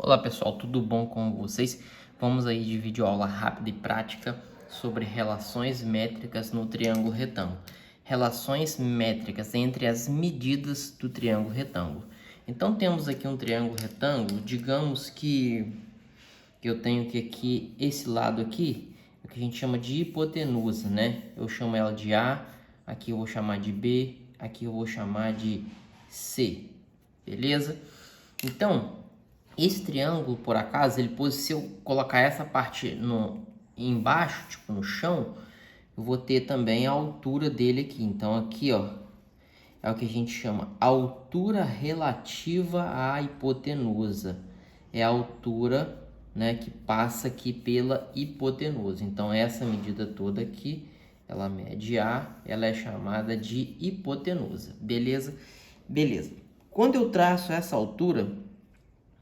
Olá pessoal, tudo bom com vocês? Vamos aí de videoaula rápida e prática sobre relações métricas no triângulo retângulo. Relações métricas entre as medidas do triângulo retângulo. Então temos aqui um triângulo retângulo, digamos que eu tenho que aqui, esse lado aqui, é o que a gente chama de hipotenusa, né? Eu chamo ela de A, aqui eu vou chamar de B, aqui eu vou chamar de C, beleza? Então, esse triângulo, por acaso, se eu colocar essa parte embaixo, tipo no chão, eu vou ter também a altura dele aqui. Então, aqui, ó, é o que a gente chama altura relativa à hipotenusa. É a altura, né, que passa aqui pela hipotenusa. Então, essa medida toda aqui, ela mede A, ela é chamada de hipotenusa. Beleza? Beleza. Quando eu traço essa altura,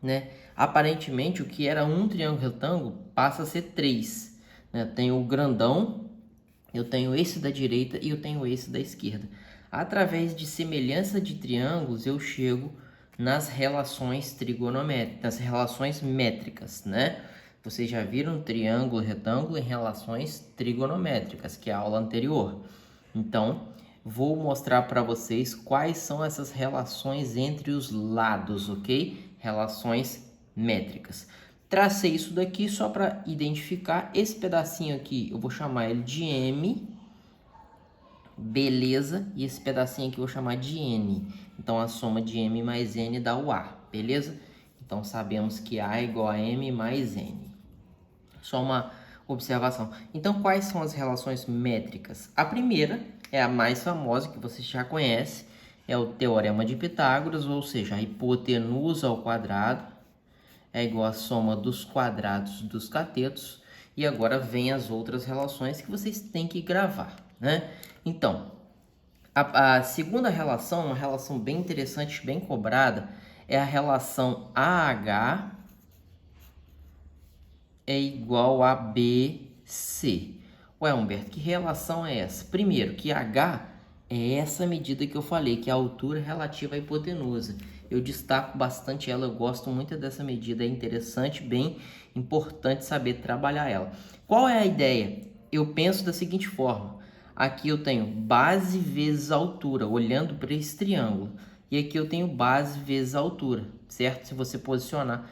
né, aparentemente o que era um triângulo retângulo passa a ser três, né? Tenho o grandão, eu tenho esse da direita e eu tenho esse da esquerda. Através de semelhança de triângulos eu chego nas relações trigonométricas, nas relações métricas, né? Vocês já viram triângulo retângulo em relações trigonométricas, que é a aula anterior. Então, vou mostrar para vocês quais são essas relações entre os lados, ok? Relações métricas. Tracei isso daqui só para identificar esse pedacinho aqui. Eu vou chamar ele de M, beleza? E esse pedacinho aqui eu vou chamar de N. Então, a soma de M mais N dá o A, beleza? Então, sabemos que A é igual a M mais N. Só uma observação. Então, quais são as relações métricas? A primeira é a mais famosa, que você já conhece, é o Teorema de Pitágoras, ou seja, a hipotenusa ao quadrado é igual à soma dos quadrados dos catetos. E agora vem as outras relações que vocês têm que gravar, né? Então, a segunda relação, uma relação bem interessante, bem cobrada, é a relação AH é igual a BC. Ué, Humberto, que relação é essa? Primeiro, que H é essa medida que eu falei, que é a altura relativa à hipotenusa. Eu destaco bastante ela, eu gosto muito dessa medida, é interessante, bem importante saber trabalhar ela. Qual é a ideia? Eu penso da seguinte forma, aqui eu tenho base vezes altura, olhando para esse triângulo, e aqui eu tenho base vezes altura, certo? Se você posicionar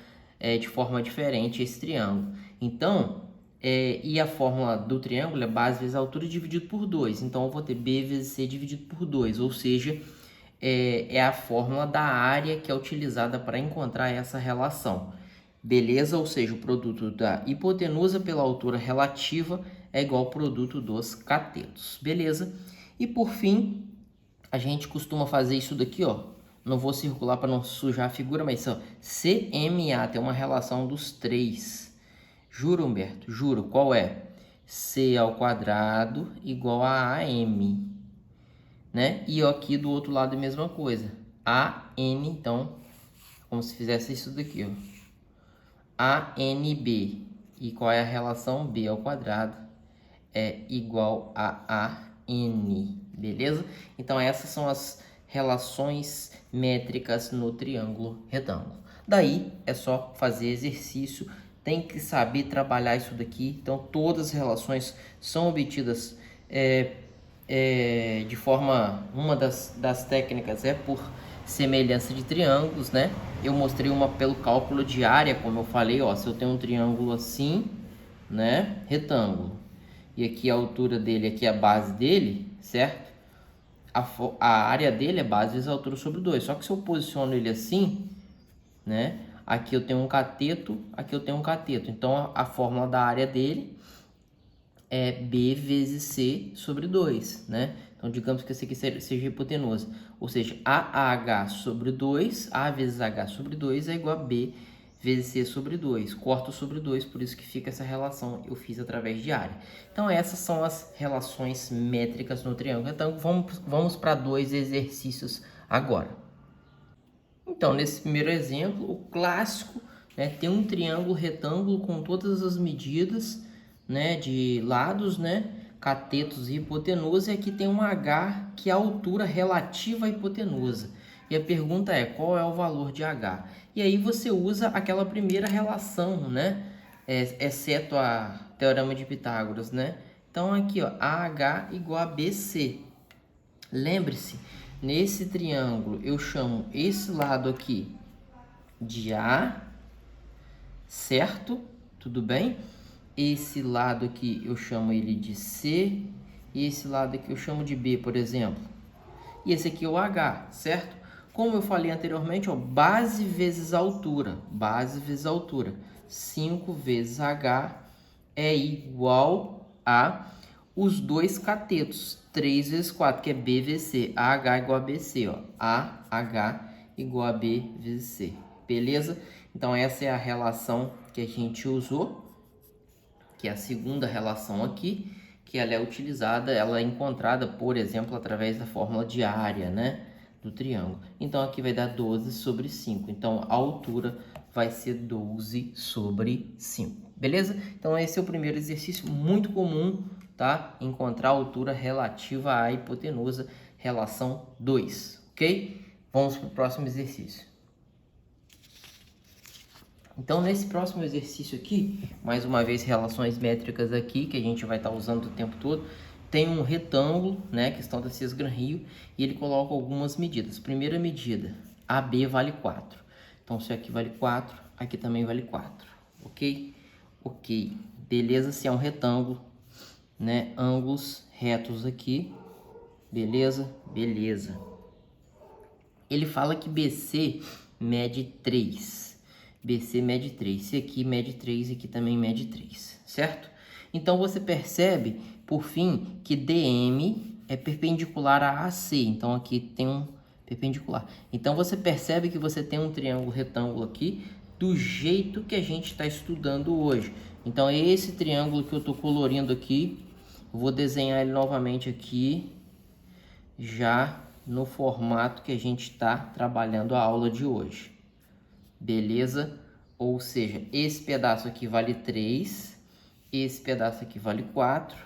de forma diferente esse triângulo. Então, e a fórmula do triângulo é base vezes altura dividido por 2. Então, eu vou ter B vezes C dividido por 2, ou seja, é a fórmula da área que é utilizada para encontrar essa relação. Beleza? Ou seja, o produto da hipotenusa pela altura relativa é igual ao produto dos catetos. Beleza? E por fim, a gente costuma fazer isso daqui, ó. Não vou circular para não sujar a figura, mas ó, CMA tem uma relação dos três. Juro, Humberto? Juro. Qual é? C ao quadrado igual a AM, né? E aqui do outro lado a mesma coisa. AN, então, como se fizesse isso daqui, ó. ANB. E qual é a relação? B ao quadrado é igual a AN, beleza? Então, essas são as relações métricas no triângulo retângulo. Daí, é só fazer exercício, tem que saber trabalhar isso daqui. Então, todas as relações são obtidas de forma... Uma das técnicas é por semelhança de triângulos, né? Eu mostrei uma pelo cálculo de área, como eu falei, ó. Se eu tenho um triângulo assim, né? Retângulo. E aqui a altura dele, aqui a base dele, certo? A área dele é base vezes a altura sobre 2. Só que se eu posiciono ele assim, né? Aqui eu tenho um cateto, aqui eu tenho um cateto. Então, a fórmula da área dele é B vezes C sobre 2, né? Então, digamos que esse aqui seja hipotenusa. Ou seja, AH sobre 2, A vezes H sobre 2 é igual a B vezes C sobre 2. Corto sobre 2, por isso que fica essa relação, eu fiz através de área. Então, essas são as relações métricas no triângulo. Então, vamos para dois exercícios agora. Então, nesse primeiro exemplo, o clássico, né, tem um triângulo retângulo com todas as medidas, né, de lados, né, catetos e hipotenusa, e aqui tem um H que é a altura relativa à hipotenusa. E a pergunta é, qual é o valor de H? E aí você usa aquela primeira relação, né? Exceto a Teorema de Pitágoras, né? Então aqui, ó, AH igual a BC. Lembre-se, nesse triângulo eu chamo esse lado aqui de A, certo? Tudo bem? Esse lado aqui eu chamo ele de C, e esse lado aqui eu chamo de B, por exemplo. E esse aqui é o H, certo? Como eu falei anteriormente, ó, base vezes altura. Base vezes altura. 5 vezes H é igual a os dois catetos. 3 vezes 4, que é B vezes C. AH igual a BC, ó. AH igual a B vezes C. Beleza? Então, essa é a relação que a gente usou, que é a segunda relação aqui, que ela é utilizada, ela é encontrada, por exemplo, através da fórmula de área, né, do triângulo. Então, aqui vai dar 12 sobre 5. Então, a altura vai ser 12 sobre 5. Beleza? Então, esse é o primeiro exercício muito comum, tá? Encontrar a altura relativa à hipotenusa, relação 2, ok? Vamos para o próximo exercício. Então, nesse próximo exercício aqui, mais uma vez, relações métricas aqui, que a gente vai estar usando o tempo todo, tem um retângulo, né, questão da Cis-Gran-Rio, e ele coloca algumas medidas. Primeira medida, AB vale 4. Então, se aqui vale 4, aqui também vale 4, ok? Ok, beleza, se é um retângulo, né, ângulos retos aqui, beleza? Beleza. Ele fala que BC mede 3. BC mede 3. Se aqui mede 3, aqui também mede 3, certo? Então, você percebe, por fim, que DM é perpendicular a AC. Então, aqui tem um perpendicular. Então, você percebe que você tem um triângulo retângulo aqui do jeito que a gente está estudando hoje. Então, é esse triângulo que eu estou colorindo aqui. Eu vou desenhar ele novamente aqui, já no formato que a gente está trabalhando a aula de hoje. Beleza? Ou seja, esse pedaço aqui vale 3, esse pedaço aqui vale 4.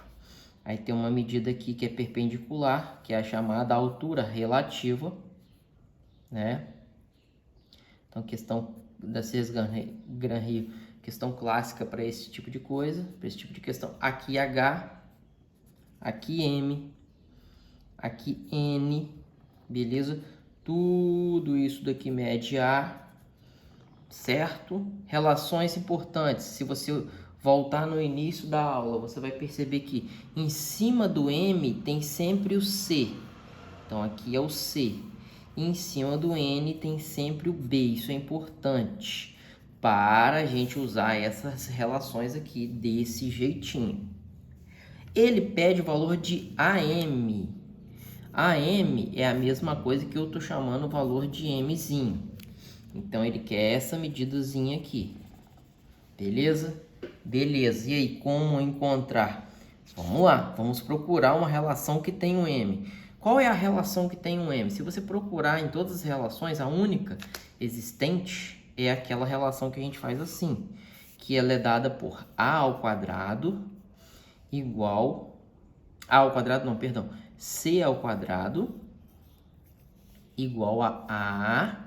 Aí tem uma medida aqui que é perpendicular, que é a chamada altura relativa, né? Então, questão da Cis-Gran-Rio, questão clássica para esse tipo de coisa, para esse tipo de questão. Aqui H, aqui M, aqui N, beleza? Tudo isso daqui mede A, certo? Relações importantes. Se você voltar no início da aula, você vai perceber que em cima do M tem sempre o C. Então, aqui é o C. E em cima do N tem sempre o B. Isso é importante para a gente usar essas relações aqui desse jeitinho. Ele pede o valor de AM. AM é a mesma coisa que eu estou chamando o valor de Mzinho. Então, ele quer essa medidazinha aqui. Beleza? Beleza. E aí, como encontrar? Vamos lá. Vamos procurar uma relação que tem um M. Qual é a relação que tem um M? Se você procurar em todas as relações, a única existente é aquela relação que a gente faz assim. Que ela é dada por A ao quadrado igual... A ao quadrado, não, perdão. C ao quadrado igual a A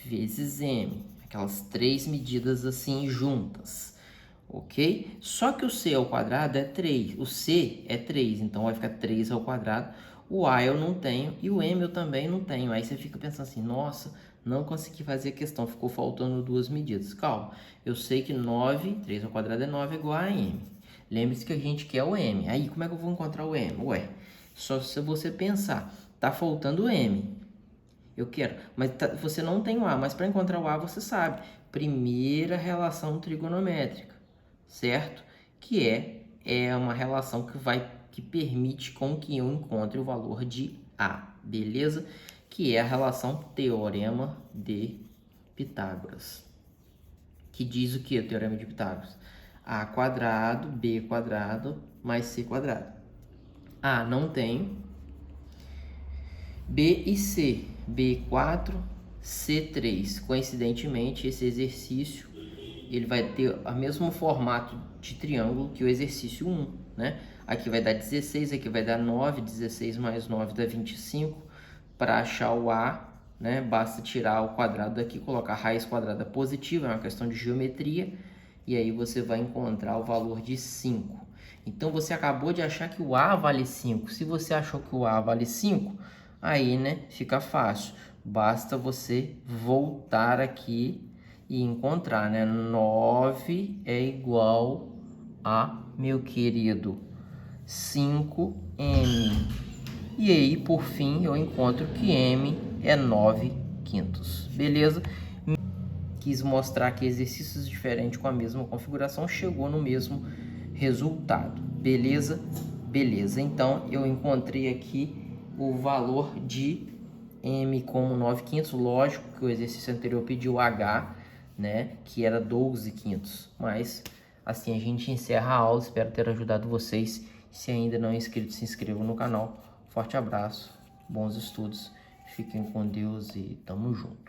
vezes M, aquelas três medidas assim juntas, ok? Só que o C ao quadrado é 3, o C é 3, então vai ficar 3 ao quadrado, o A eu não tenho e o M eu também não tenho, aí você fica pensando assim, nossa, não consegui fazer a questão, ficou faltando duas medidas. Calma, eu sei que 9, 3 ao quadrado é 9 igual a M, lembre-se que a gente quer o M, aí como é que eu vou encontrar o M? Ué, só se você pensar, tá faltando o M, eu quero, mas você não tem o A, mas para encontrar o A você sabe. Primeira relação trigonométrica, certo? Que é uma relação que permite com que eu encontre o valor de A, beleza? Que é a relação Teorema de Pitágoras. Que diz o que o Teorema de Pitágoras? A quadrado, B quadrado, mais C quadrado. A não tem. B e C, B4, C3. Coincidentemente, esse exercício ele vai ter o mesmo formato de triângulo que o exercício 1, né? Aqui vai dar 16, aqui vai dar 9, 16 mais 9 dá 25. Para achar o A, né? Basta tirar o quadrado daqui, colocar a raiz quadrada positiva, é uma questão de geometria, e aí você vai encontrar o valor de 5. Então, você acabou de achar que o A vale 5. Se você achou que o A vale 5, aí, né, fica fácil. Basta você voltar aqui e encontrar, né? 9 é igual a, meu querido, 5m. E aí, por fim, eu encontro que m é 9/5. Beleza? Quis mostrar que exercícios diferentes com a mesma configuração chegou no mesmo resultado. Beleza? Beleza. Então, eu encontrei aqui o valor de m como 9/5. Lógico que o exercício anterior pediu h, né, que era 12/5. Mas, assim, a gente encerra a aula. Espero ter ajudado vocês. Se ainda não é inscrito, se inscreva no canal. Forte abraço, bons estudos, fiquem com Deus e tamo junto.